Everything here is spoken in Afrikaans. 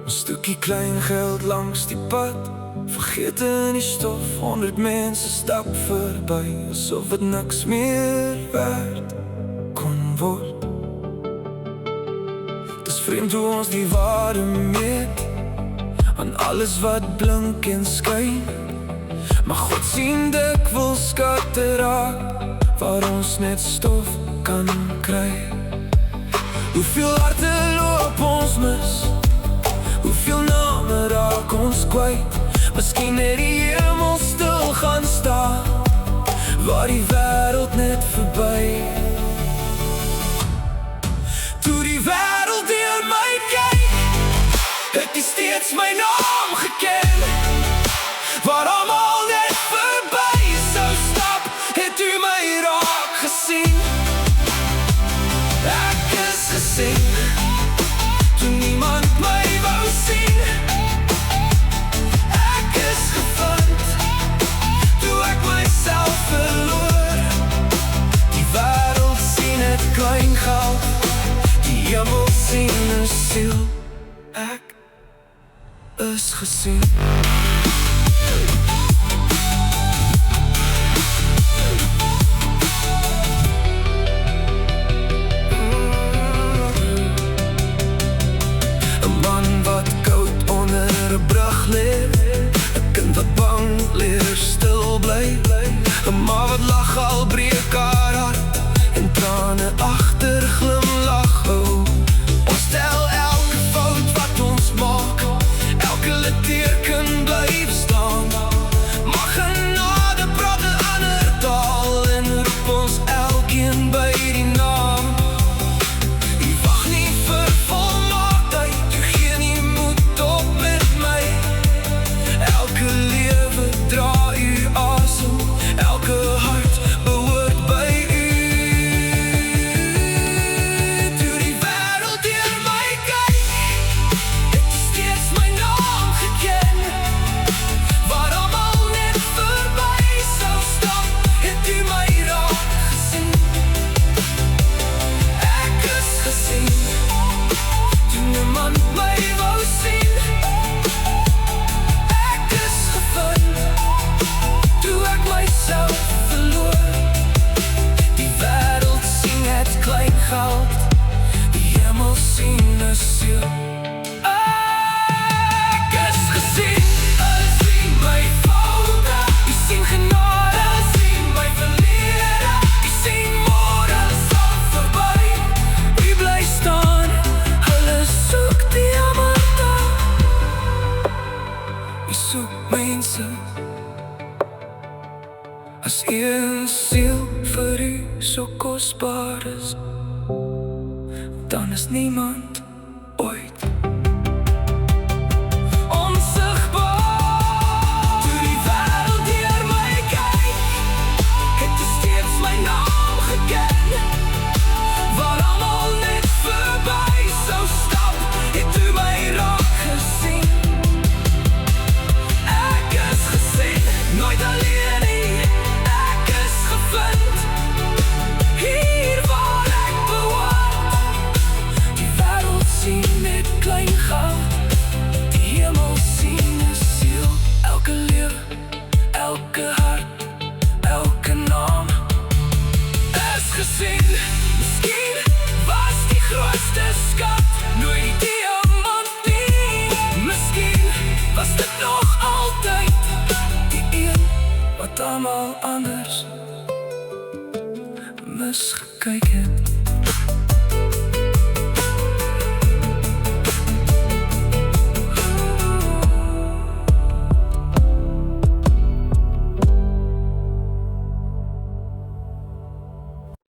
'n stukkie klein geld langs die pad, vergeet in die stof. 100 mense stap verby, asof het niks meer werd kon word. Dis vreemd hoe ons die waarde meet aan alles wat blink en skyn, maar God sien dikwels skatte raak waar ons net stof kan kry. Hoeveel harte loop ons mis, hoeveel name raak ons kwyt. Miskien het die hemel stil gaan staan, waar die wêreld net verby. Toe die wêreld deur my kyk, het die steeds my naam geken. Waar almal net verby sou stap, het u my raak gesien. Ek is gesien, toe niemand my wou sien. Ek is gevind, toe ek myself verloor. Die wêreld sien het klein goud, die hemel sien 'n siel. Ek is gesien. Maar wat lach al breek haar hart en trane agter glimlach hou. Ons tel elke fout wat ons maak, elke litteerken bly bestaan. Maar genade praat 'n ander taal en roep ons elkeen by die naam. U wag nie vir volmaaktheid, u gee nie moed op met my. Elke lewe dra u asem, elke hart behoort by u. Toe die wêreld deur my kyk, het u steeds my naam geken. Waar almal net verby sou stap, het u my raak gesien. Ek is gesien, toe niemand my wou sien. Ek is gevind, toe ek myself verloor. Die wêreld sien het klein goud, die hemel sien 'n siel. Ek is gesien, hulle sien my foute, u sien genade, hulle sien my verlede. U sien môre, hulle sal verby, u bly staan, hulle soek die diamante. U soek mense, as een siel vir u so kosbaar is, dan is niemand ooit onsigbaar. Toe die wêreld deur my kyk, het u steeds my naam geken. Waar almal net verby sou stap, het u my raak gesien. Ek is gesien, nooit alleen nie. Ek is gevind, hier waar ek behoort. Die wêreld sien net klein goud, die hemel sien 'n siel. Elke lewe, elke hart, elke naam is gesien. Miskien was die grootste skat nooit die diamant nie. Miskien was dit nog altyd die een wat almal anders misgekyk het.